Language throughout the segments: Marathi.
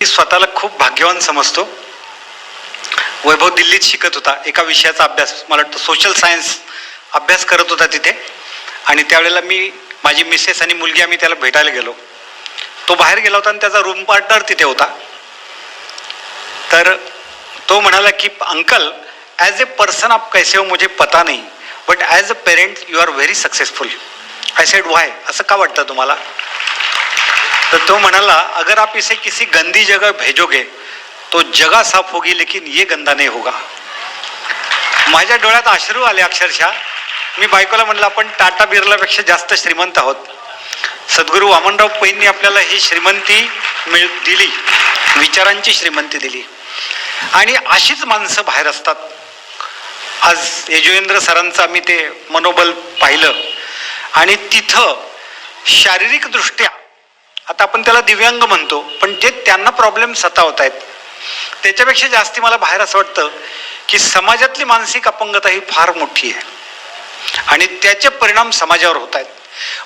स्वतःला खूप भाग्यवान समजतो. वैभव दिल्लीत शिकत होता, एका विषयाचा अभ्यास, मला वाटतं सोशल सायन्स अभ्यास करत होता तिथे. आणि त्यावेळेला माझी मिसेस आणि मुलगी आम्ही त्याला भेटायला गेलो. तो बाहेर गेला होता आणि त्याचा रूम पार्टनर तिथे होता. तर तो म्हणाला की अंकल, ॲज ए पर्सन आप कैसे हो मुझे पता नहीं, but as a parent you are very successful. I said why, असं का वाटतं तुम्हाला? तर तो म्हणाला, अगर आप इसे किसी गंदी जगह भेजोगे तो जगह साफ होगी लेकिन ये गंदा नहीं होगा. माझ्या डोळ्यात अश्रू आले अक्षरशः. मी बायकोला म्हणलं, आपण टाटा बिर्लापेक्षा जास्त श्रीमंत आहोत. सद्गुरू वामनराव पैंनी आपल्याला ही श्रीमंती दिली, विचारांची श्रीमंती दिली. आणि अशीच माणसं बाहेर असतात. आज यजुवेंद्र सरांचं आम्ही ते मनोबल पाहिलं आणि तिथं शारीरिक दृष्ट्या, आता आपण त्याला दिव्यांग म्हणतो, पण जे त्यांना प्रॉब्लेम सतावत आहेत त्याच्यापेक्षा जास्ती मला बाहेर असं वाटतं की समाजातली मानसिक अपंगता ही फार मोठी आहे आणि त्याचे परिणाम समाजावर होत आहेत.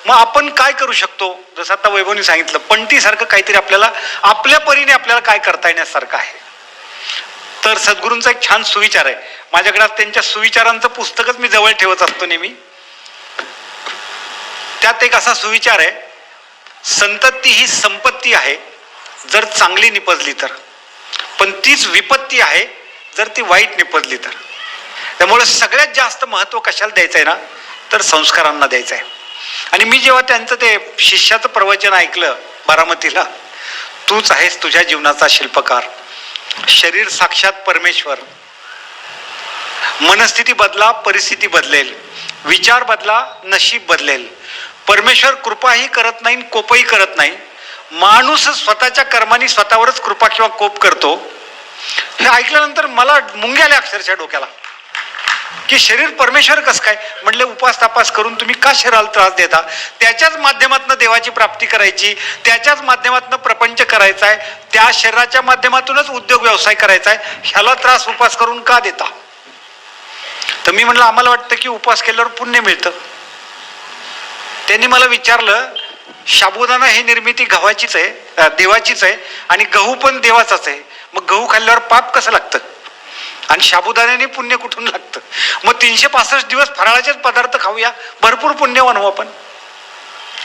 मग आपण काय करू शकतो? जसं आता वैभवनी सांगितलं, पंटीसारखं काहीतरी आपल्याला आपल्या परीने आपल्याला काय करता येण्यासारखं आहे. तर सद्गुरूंचा एक छान सुविचार आहे माझ्याकडे. त्यांच्या सुविचारांचं पुस्तकच मी जवळ ठेवत असतो नेहमी. त्यात एक असा सुविचार आहे, संतती ही संपत्ती आहे जर चांगली निपजली तर, पण तीच विपत्ती आहे जर ती वाईट निपजली तर. त्यामुळे सगळ्यात जास्त महत्त्व कशाला द्यायचं आहे ना, तर संस्कारांना द्यायचं आहे. आणि मी जेव्हा त्यांचं ते शिष्याचं प्रवचन ऐकलं बारामतीला, तूच आहेस तुझ्या जीवनाचा शिल्पकार, शरीर साक्षात परमेश्वर, मनस्थिती बदला परिस्थिती बदलेल, विचार बदला नशीब बदलेल, परमेश्वर कृपाही करत नाही कोपही करत नाही, माणूस स्वतःच्या कर्माने स्वतःवरच कृपा किंवा कोप करतो. हे ऐकल्यानंतर मला मुंग्या आल्या अक्षरशः डोक्याला की शरीर परमेश्वर कसं काय? म्हणले, उपास तापास करून तुम्ही का शरीराला त्रास देता? त्याच्याच माध्यमातून देवाची प्राप्ती करायची, त्याच्याच माध्यमातून प्रपंच करायचा आहे, त्या शरीराच्या माध्यमातूनच उद्योग व्यवसाय करायचा आहे, ह्याला त्रास उपास करून का देता? तर मी म्हणलं, आम्हाला वाटतं की उपास केल्यावर पुण्य मिळतं. त्यांनी मला विचारलं, साबुदाणा ही निर्मिती गव्हाचीच आहे, देवाचीच आहे, आणि गहू पण देवाचाच आहे, मग गहू खाल्ल्यावर पाप कसं लागतं आणि साबुदाण्याने पुण्य कुठून लागतं? मग 365 दिवस फराळाचेच पदार्थ खाऊया, भरपूर पुण्यवान हो आपण.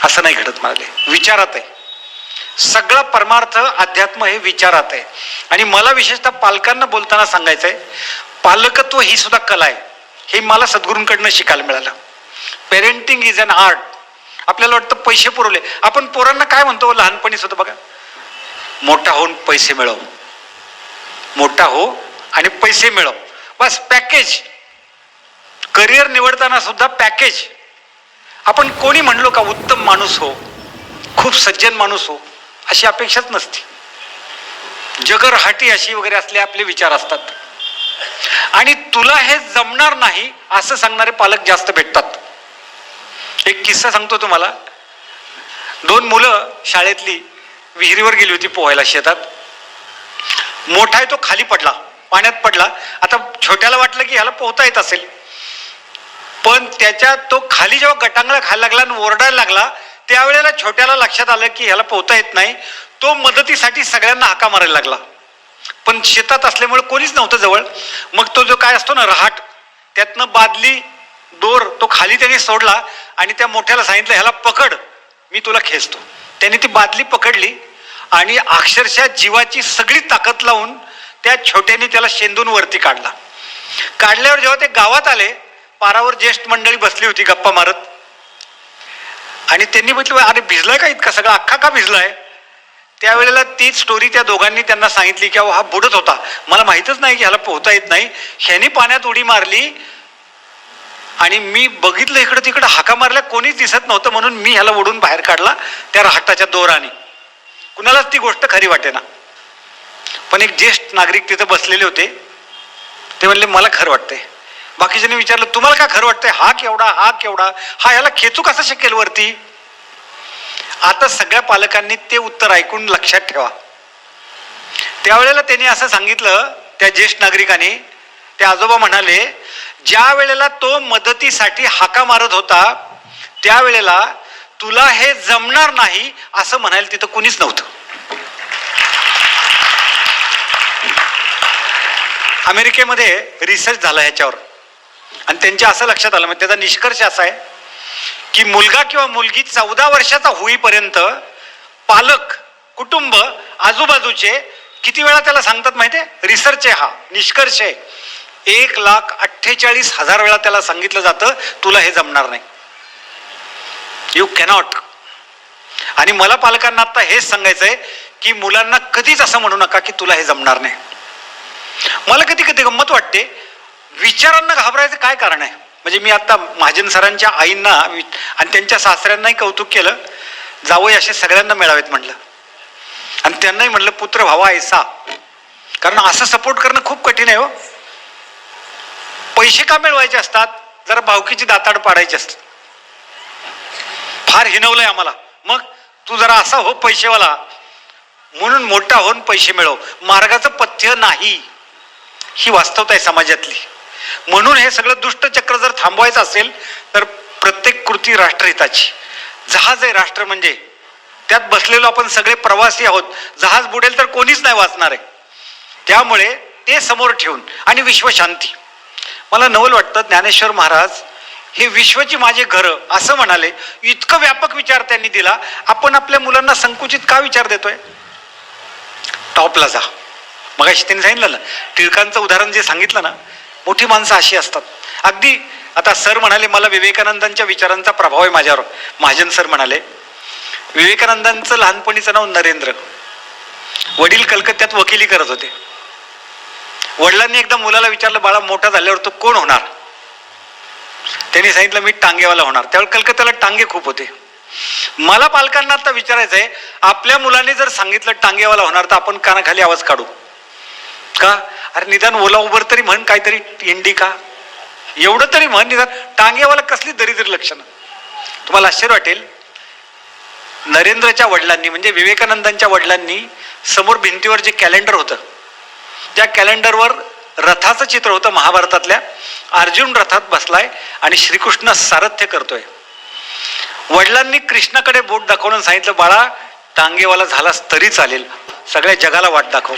असं नाही घडत म्हणाले, विचारात आहे सगळा परमार्थ. अध्यात्म हे विचारात आहे. आणि मला विशेषतः पालकांना बोलताना सांगायचं आहे, पालकत्व ही सुद्धा कला आहे. हे मला सद्गुरूंकडनं शिकायला मिळालं. Parenting is an art. आपल्याला वाटतं पैसे पुरवले, आपण पोरांना काय म्हणतो लहानपणी सुद्धा बघा, मोठा होऊन पैसे मिळव, मोठा हो आणि पैसे मिळव, बस पॅकेज. करिअर निवडताना सुद्धा पॅकेज. आपण कोणी म्हणलो का उत्तम माणूस हो, खूप सज्जन माणूस हो, अशी अपेक्षाच नसते. जगरहाटी अशी वगैरे असले आपले विचार असतात. आणि तुला हे जमणार नाही असं सांगणारे पालक जास्त भेटतात. एक किस्सा सांगतो तुम्हाला. 2 मुलं शाळेतली विहिरीवर गेली होती पोहायला शेतात. मोठा आहे तो खाली पडला, पाण्यात पडला. आता छोट्याला वाटलं की ह्याला पोहता येत असेल, पण त्याच्या तो खाली जेव्हा गटांगळा खायला लागला आणि ओरडायला लागला, त्यावेळेला छोट्याला लक्षात आलं की ह्याला पोहता येत नाही. तो मदतीसाठी सगळ्यांना हाका मारायला लागला, पण शेतात असल्यामुळे कोणीच नव्हतं जवळ. मग तो जो काय असतो ना रहाट, त्यातनं बादली दोर तो खाली त्याने सोडला आणि त्या मोठ्याला सांगितलं, ह्याला पकड, मी तुला खेचतो. त्याने ती बादली पकडली आणि अक्षरशः जीवाची सगळी ताकद लावून त्या छोट्याने त्याला शेंदून वरती काढला. काढल्यावर जेव्हा ते गावात आले, पारावर ज्येष्ठ मंडळी बसली होती गप्पा मारत, आणि त्यांनी म्हटलं, अरे भिजलाय का इतका सगळा, अख्खा का भिजलाय? त्यावेळेला तीच स्टोरी त्या दोघांनी त्यांना सांगितली की हा बुडत होता, मला माहितच नाही की ह्याला पोहता येत नाही, ह्यानी पाण्यात उडी मारली आणि मी बघितलं इकडं तिकडं, हाका मारल्या कोणीच दिसत नव्हतं, म्हणून मी ह्याला ओढून बाहेर काढला त्या रहाटाच्या दोराने. कुणालाच ती गोष्ट खरी वाटेना. पण एक ज्येष्ठ नागरिक तिथं बसलेले होते, ते म्हणले, मला खरं वाटतंय. बाकीच्यांनी विचारलं, तुम्हाला का खरं वाटतंय? हा केवढा, हा केवढा, हा ह्याला खेचू कसं शकेल वरती? आता सगळ्या पालकांनी ते उत्तर ऐकून लक्षात ठेवा. त्यावेळेला त्यांनी असं सांगितलं, त्या ज्येष्ठ नागरिकाने, ते आजोबा म्हणाले, ज्या वेळेला तो मदतीसाठी हाका मारत होता त्यावेळेला तुला हे जमणार नाही असं म्हणायला तिथं कुणीच नव्हतं. अमेरिकेमध्ये रिसर्च झाला ह्याच्यावर आणि त्यांच्या असं लक्षात आलं, म्हणजे त्याचा निष्कर्ष असा आहे की मुलगा किंवा मुलगी 14 वर्षाचा होईपर्यंत पालक, कुटुंब, आजूबाजूचे किती वेळा त्याला सांगतात माहितीये? रिसर्च आहे हा, निष्कर्ष आहे. 1,48,000 वेळा त्याला सांगितलं जातं तुला हे जमणार नाही, यू कॅनॉट. आणि मला पालकांना आता हेच सांगायचंय की मुलांना कधीच असं म्हणू नका की तुला हे जमणार नाही. मला कधी कधी गंमत वाटते, विचारांना घाबरायचं काय कारण आहे? म्हणजे मी आता महाजन सरांच्या आईंना आणि त्यांच्या सासऱ्यांनाही कौतुक केलं, जावई असे सगळ्यांना मिळावेत म्हणलं, आणि त्यांनाही म्हणलं पुत्र व्हावा ऐसा. कारण असं सपोर्ट करणं खूप कठीण आहे हो. पैसे का मिळवायचे असतात? जरा भावकीची दाताड पाडायची असतात. फार हिनवलंय आम्हाला, मग तू जरा असा हो पैसेवाला, म्हणून मोठा होऊन पैसे मिळव. मार्गाचं पथ्य नाही, ही वास्तवता आहे समाजातली. म्हणून हे सगळं दुष्टचक्र जर थांबवायचं असेल तर प्रत्येक कृती राष्ट्रहिताची. जहाज आहे राष्ट्र म्हणजे, त्यात बसलेलो आपण सगळे प्रवासी आहोत. जहाज बुडेल तर कोणीच नाही वाचणार आहे. त्यामुळे ते समोर ठेवून आणि विश्वशांती. मला नवल वाटतं ज्ञानेश्वर महाराज हे विश्वची माझे घर असं म्हणाले. इतकं व्यापक विचार त्यांनी दिला. आपण आपल्या मुलांना संकुचित का विचार देतोय? टॉपला जा. मग त्यांनी सांगितलं ना, टिळकांचं उदाहरण जे सांगितलं ना, मोठी माणसं अशी असतात. अगदी आता सर म्हणाले मला विवेकानंदांच्या विचारांचा प्रभाव आहे माझ्यावर. महाजन सर म्हणाले विवेकानंदांचं लहानपणीचं नाव नरेंद्र. वडील कलकत्त्यात वकिली करत होते. वडिलांनी एकदा मुलाला विचारलं, बाळा मोठा झाल्यावर तो कोण होणार? त्यांनी सांगितलं मी टांगेवाला होणार. त्यावेळी कलकत्त्याला टांगे खूप होते. मला पालकांना आता विचारायचं आहे, आपल्या मुलांनी जर सांगितलं टांगेवाला होणार तर आपण कानाखाली आवाज काढू का? अरे निदान ओला उबर तरी म्हण, काहीतरी इंडिका एवढं तरी म्हण. निदान टांगेवाला कसली दरिद्र लक्षणं. तुम्हाला आश्चर्य वाटेल, नरेंद्रच्या वडिलांनी म्हणजे विवेकानंदांच्या वडिलांनी समोर भिंतीवर जे कॅलेंडर होतं, त्या कॅलेंडरवर रथाचं चित्र होतं महाभारतातल्या. अर्जुन रथात बसलाय आणि श्रीकृष्ण सारथ्य करतोय. वडिलांनी कृष्णाकडे बोट दाखवून सांगितलं, बाळा टांगेवाला झालास तरी चालेल, सगळ्या जगाला वाट दाखव.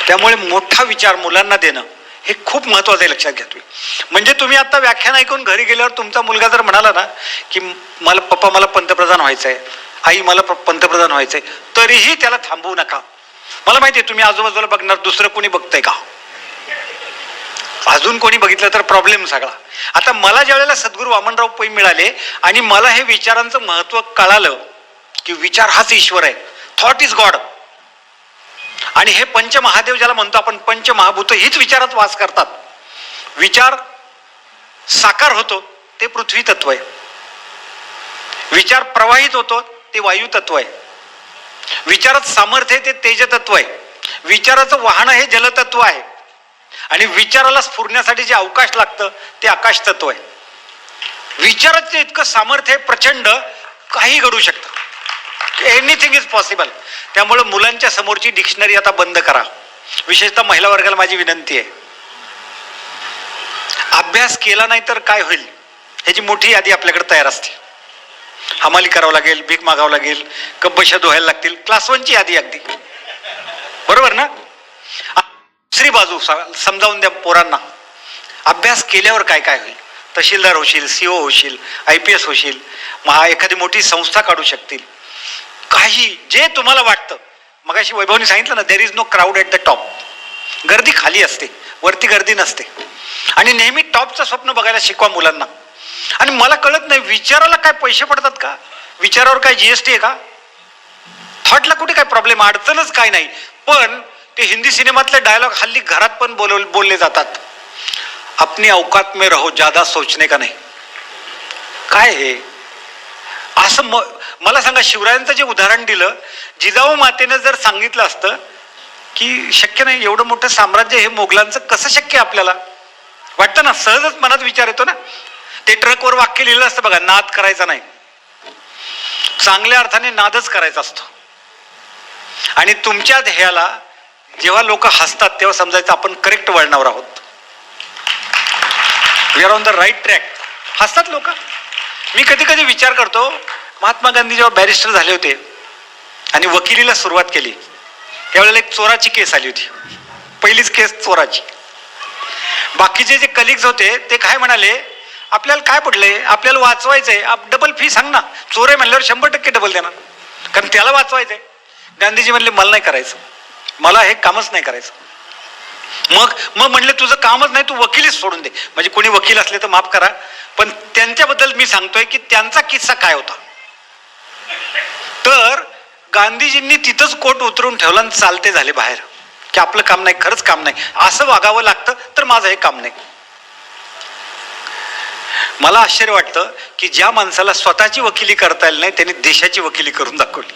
त्यामुळे मोठा विचार मुलांना देणं हे खूप महत्वाचं आहे, लक्षात घ्या तुम्ही. म्हणजे तुम्ही आता व्याख्यान ऐकून घरी गेल्यावर तुमचा मुलगा जर म्हणाला ना की मला पप्पा मला पंतप्रधान व्हायचंय, आई मला पंतप्रधान व्हायचंय, तरीही त्याला थांबवू नका. मला माहितीये तुम्ही आजूबाजूला बघणार, दुसरं कोणी बघतंय का? अजून कोणी बघितलं तर प्रॉब्लेम सगळा. आता मला ज्या वेळेला सद्गुरू वामनराव पै मिळाले आणि मला हे विचारांचं महत्व कळालं की विचार हाच ईश्वर आहे, थॉट इज गॉड. आणि हे पंचमहादेव ज्याला म्हणतो आपण, पंचमहाभूत हीच विचारात वास करतात. विचार साकार होतो ते पृथ्वी तत्व आहे, विचार प्रवाहित होतो ते वायू तत्व आहे, विचारात सामर्थ्य ते तेज तत्व आहे, विचाराचं वाहन हे जलतत्व आहे, आणि विचाराला स्फुरण्यासाठी जे अवकाश लागतं ते आकाश तत्व आहे. विचाराचं इतकं सामर्थ्य प्रचंड, काही घडू शकतं, एनिथिंग इज पॉसिबल. त्यामुळे मुलांच्या समोरची डिक्शनरी आता बंद करा. विशेषतः महिला वर्गाला माझी विनंती आहे, अभ्यास केला नाही तर काय होईल ह्याची मोठी यादी आपल्याकडे तयार असते. हमाली करावं लागेल, भीक मागावं लागेल, कब्बशा धुवायला लागतील, क्लास 1ची यादी अगदी बरोबर ना. दुसरी बाजू समजावून द्या पोरांना, अभ्यास केल्यावर काय काय होईल. तहसीलदार होशील, सीओ होशील, IPS होशील, एखादी मोठी संस्था काढू शकतील. काही जे तुम्हाला वाटतं, मगाशी वैभवने सांगितलं ना, there is no crowd at the top. गर्दी खाली असते, वरती गर्दी नसते. आणि नेहमी टॉपचं स्वप्न बघायला शिकवा मुलांना. आणि मला कळत नाही विचाराला काय पैसे पडतात का? विचारावर काय GST आहे का? थॉटला कुठे काय प्रॉब्लेम, अडचणच काय नाही. पण ते हिंदी सिनेमातले डायलॉग हल्ली घरात पण बोलले जातात, अपनी औकात में रहो, ज्यादा सोचने का नाही. काय हे असं? मला सांगा, शिवरायांचं जे उदाहरण दिलं, जिजाऊ मातेनं जर सांगितलं असतं की शक्य नाही एवढं मोठं साम्राज्य हे मोगलांचं, कसं शक्य आपल्याला वाटतं ना, सहजच मनात विचार येतो ना. ते ट्रकवर वाक्य लिहिलं असतं बघा, नाद करायचा नाही, चांगल्या अर्थाने नादच करायचा असतो. आणि तुमच्या ध्येयाला जेव्हा लोक हसतात तेव्हा समजायचं आपण करेक्ट वळणावर आहोत, we are on the right track. हसतात लोक. मी कधी कधी विचार करतो, महात्मा गांधी जेव्हा बॅरिस्टर झाले होते आणि वकिलीला सुरुवात केली त्यावेळेला एक चोराची केस आली होती, पहिलीच केस चोराची. बाकीचे जे कलिग्स होते ते काय म्हणाले, आपल्याला काय पडलंय, आपल्याला वाचवायचंय, डबल फी सांग ना, चोर आहे म्हणल्यावर 100% डबल देणार, कारण त्याला वाचवायचंय. गांधीजी म्हणले मला नाही करायचं, मला हे कामच नाही करायचं. मग म्हणले तुझं कामच नाही, तू वकिलीच सोडून दे. म्हणजे कोणी वकील असले तर माफ करा, पण त्यांच्याबद्दल मी सांगतोय की त्यांचा किस्सा काय होता. तर गांधीजींनी तिथंच कोट उतरून ठेवला आणि चालते झाले बाहेर, की आपलं काम नाही, खरंच काम नाही, असं वागावं लागतं, तर माझं हे काम नाही. मला आश्चर्य वाटतं की ज्या माणसाला स्वतःची वकिली करता येईल नाही, त्यांनी देशाची वकिली करून दाखवली.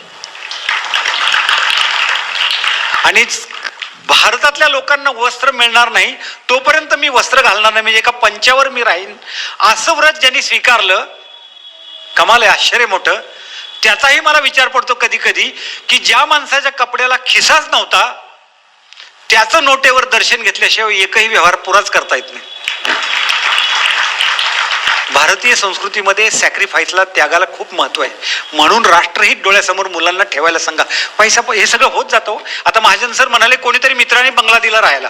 आणि भारतातल्या लोकांना वस्त्र मिळणार नाही तोपर्यंत मी वस्त्र घालणार नाही, म्हणजे एका पंचावर मी राहीन, असं व्रत ज्यांनी स्वीकारलं, कमाल आहे, आश्चर्य मोठं. त्याचाही मला विचार पडतो कधी कधी की ज्या माणसाच्या कपड्याला खिसाच नव्हता त्याचं नोटेवर दर्शन घेतल्याशिवाय एकही व्यवहार पुराच करता येत नाही. भारतीय संस्कृतीमध्ये सॅक्रिफाईसला, त्यागाला खूप महत्व आहे. म्हणून राष्ट्रहित डोळ्यासमोर मुलांना ठेवायला सांगा. पैसा हे सगळं होत जातो. आता महाजन सर म्हणाले कोणीतरी मित्राने बंगला दिला राहायला,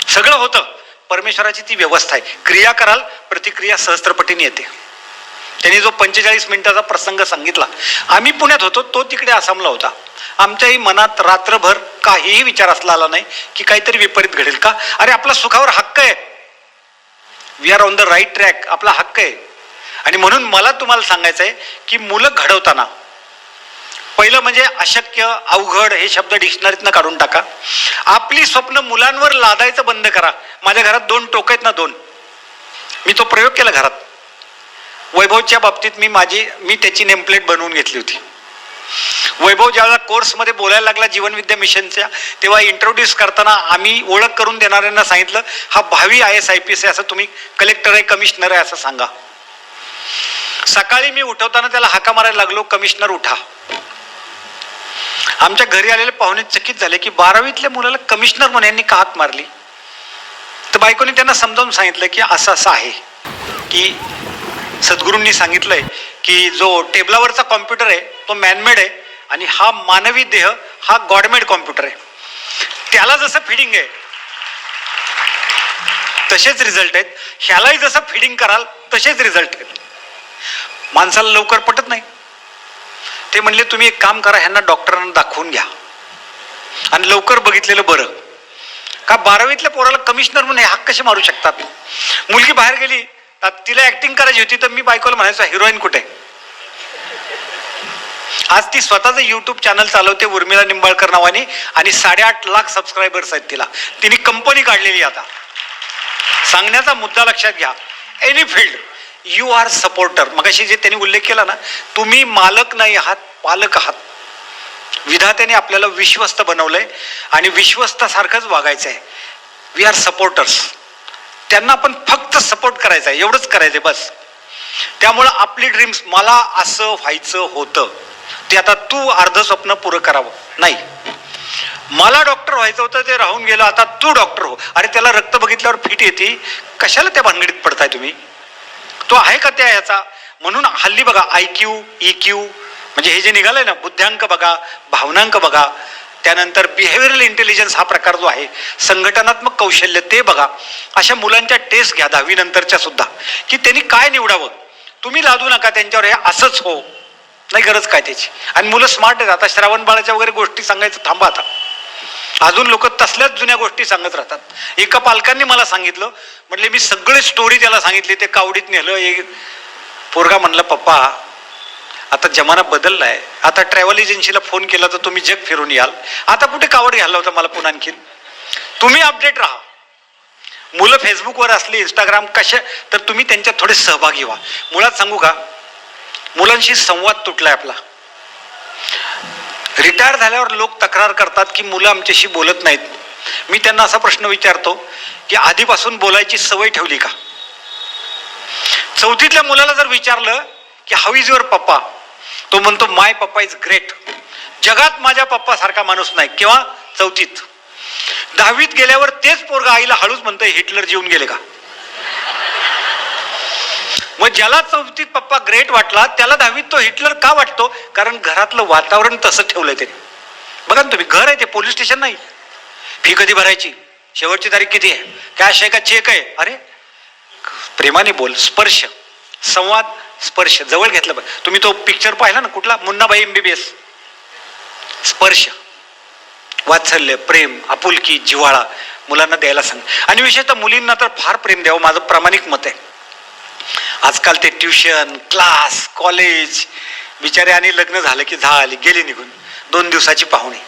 सगळं होतं. परमेश्वराची ती व्यवस्था आहे, क्रिया कराल प्रतिक्रिया सहस्त्रपटीने येते. त्यांनी जो 45 मिनिटाचा प्रसंग सांगितला, आम्ही पुण्यात होतो, तो तिकडे आसामला होता. आमच्याही मनात रात्रभर काहीही विचार असला आला नाही की काहीतरी विपरीत घडेल का. अरे आपला सुखावर हक्क आहे, we are on the right track, आपला हक्क आहे. आणि म्हणून मला तुम्हाला सांगायचं आहे की मुलं घडवताना पहिलं म्हणजे अशक्य, अवघड हे शब्द डिक्शनरीतनं काढून टाका. आपली स्वप्न मुलांवर लादायचं बंद करा. माझ्या घरात 2 टोक आहेत ना, 2. मी तो प्रयोग केला घरात. वैभवच्या बाबतीत मी त्याची नेमप्लेट बनवून घेतली होती. वैभव ज्यावेळेला कोर्समध्ये बोलायला लागला जीवनविद्या मिशनच्या, तेव्हा इंट्रोड्यूस करताना आम्ही ओळख करून देणाऱ्यांना सांगितलं, हा भावी IAS IPS आहे, असं तुम्ही कलेक्टर आहे, कमिशनर आहे असं सांगा. सकाळी मी उठवताना त्याला हाका मारायला लागलो, कमिशनर उठा. आमच्या घरी आलेले पाहुणे चकित झाले की 12वीतल्या मुलाला कमिशनर म्हणून यांनी का हाक मारली. तर बायकोने त्यांना समजावून सांगितलं की असं असं आहे की सद्गुरूंनी सांगितलंय की जो टेबलावरचा कॉम्प्युटर आहे तो मॅनमेड आहे आणि हा मानवी देह हा गॉडमेड कॉम्प्युटर आहे. त्याला जसं फिडिंग आहे तसेच रिझल्ट आहेत, ह्यालाही जसं फिडिंग कराल तसेच रिझल्ट आहेत. माणसाला लवकर पटत नाही. ते म्हणले तुम्ही एक काम करा, ह्यांना डॉक्टरांना दाखवून घ्या आणि लवकर बघितलेलं बरं. का 12वीतल्या पोराला कमिशनर म्हणून हाक कसे मारू शकतात. मुलगी बाहेर गेली, तिला ऍक्टिंग करायची होती, तर मी बायकोला म्हणायचो हिरोईन कुठे. आज ती स्वतःच YouTube चॅनल चालवते उर्मिला निंबाळकर नावाने आणि 8.5 लाख सबस्क्रायबर्स आहेत तिला. तिने कंपनी काढलेली. आता सांगण्याचा मुद्दा लक्षात घ्या, any field you are supporter. मगाशी जे त्यांनी उल्लेख केला ना, तुम्ही मालक नाही आहात, पालक आहात. विधात्याने आपल्याला विश्वस्त बनवलंय आणि विश्वस्तासारखंच वागायचं आहे. We are supporters. त्यांना आपण फक्त सपोर्ट करायचा आहे, एवढंच करायचंय बस. त्यामुळं आपली ड्रीम्स, मला असं व्हायचं होतं ते आता तू अर्ध स्वप्न पुरं करावं नाही. मला डॉक्टर व्हायचं होतं ते राहून गेलं, आता तू डॉक्टर हो. अरे त्याला रक्त बघितल्यावर फिट येते, कशाला त्या भानगडीत पडताय तुम्ही. तो आहे का त्या ह्याचा. म्हणून हल्ली बघा IQ EQ म्हणजे हे जे निघालंय ना, बुद्ध्यांक बघा, भावनांक बघा, त्यानंतर बिहेवियरल इंटेलिजन्स हा प्रकार जो आहे, संघटनात्मक कौशल्य ते बघा. अशा मुलांच्या टेस्ट घ्या 10वी नंतरच्या सुद्धा, की त्यांनी काय निवडावं. तुम्ही लादू नका त्यांच्यावर हे असंच हो, नाही गरज काय त्याची. आणि मुलं स्मार्ट आहेत. आता श्रावण बाळाच्या वगैरे गोष्टी सांगायचं थांबा. आता अजून लोक तसल्याच जुन्या गोष्टी सांगत राहतात. एका पालकांनी मला सांगितलं, म्हटले मी सगळे स्टोरी त्याला सांगितली, ते कावडीत नेलं. पोरगा म्हणलं पप्पा आता जमाना बदललाय, आता ट्रॅव्हल एजन्सीला फोन केला तर तुम्ही जग फिरून याल, आता कुठे कावड घ्यायला होता मला पुन्हा आणखीन. तुम्ही अपडेट राहा. मुलं फेसबुकवर असली, इंस्टाग्राम कशा, तर तुम्ही त्यांच्यात थोडे सहभागी व्हा. मुळात सांगू का, मुलांशी संवाद तुटलाय आपला. रिटायर झाल्यावर लोक तक्रार करतात की मुलं आमच्याशी बोलत नाहीत. मी त्यांना असा प्रश्न विचारतो की आधीपासून बोलायची सवय ठेवली का. 4थीतल्या मुलाला जर विचारलं की हाऊ इज युअर पप्पा, तो म्हणतो माय पप्पा इज ग्रेट. जगात माझ्या पप्पा सारखा माणूस नाही. केव्हा 4थीत. 10वीत गेल्यावर तेच पोरगा आईला हळूच म्हणतोय हिटलर जीवन गेले का. मग ज्याला 4थीत पप्पा ग्रेट वाटला त्याला 10वीत तो हिटलर का वाटतो. कारण घरातलं वातावरण तसं ठेवलंय त्याने. बघा ना तुम्ही, घर आहे ते, पोलीस स्टेशन नाही. फी कधी भरायची, शेवटची तारीख किती आहे, कॅश आहे का चेक आहे, अरे प्रेमाने बोल. स्पर्श, संवाद, स्पर्श जवळ घेतलं पाहिजे. तुम्ही तो पिक्चर पाहिला ना कुठला, मुन्नाबाई MBBS, स्पर्श, वात्सल्य, प्रेम, आपुलकी, जिव्हाळा मुलांना द्यायला सांग. आणि विशेषतः मुलींना तर फार प्रेम द्यावं, माझं प्रामाणिक मत आहे. आजकाल ते ट्युशन, क्लास, कॉलेज, बिचारे आणि लग्न झालं की झाली, गेली निघून, 2 दिवसाची पाहुणे.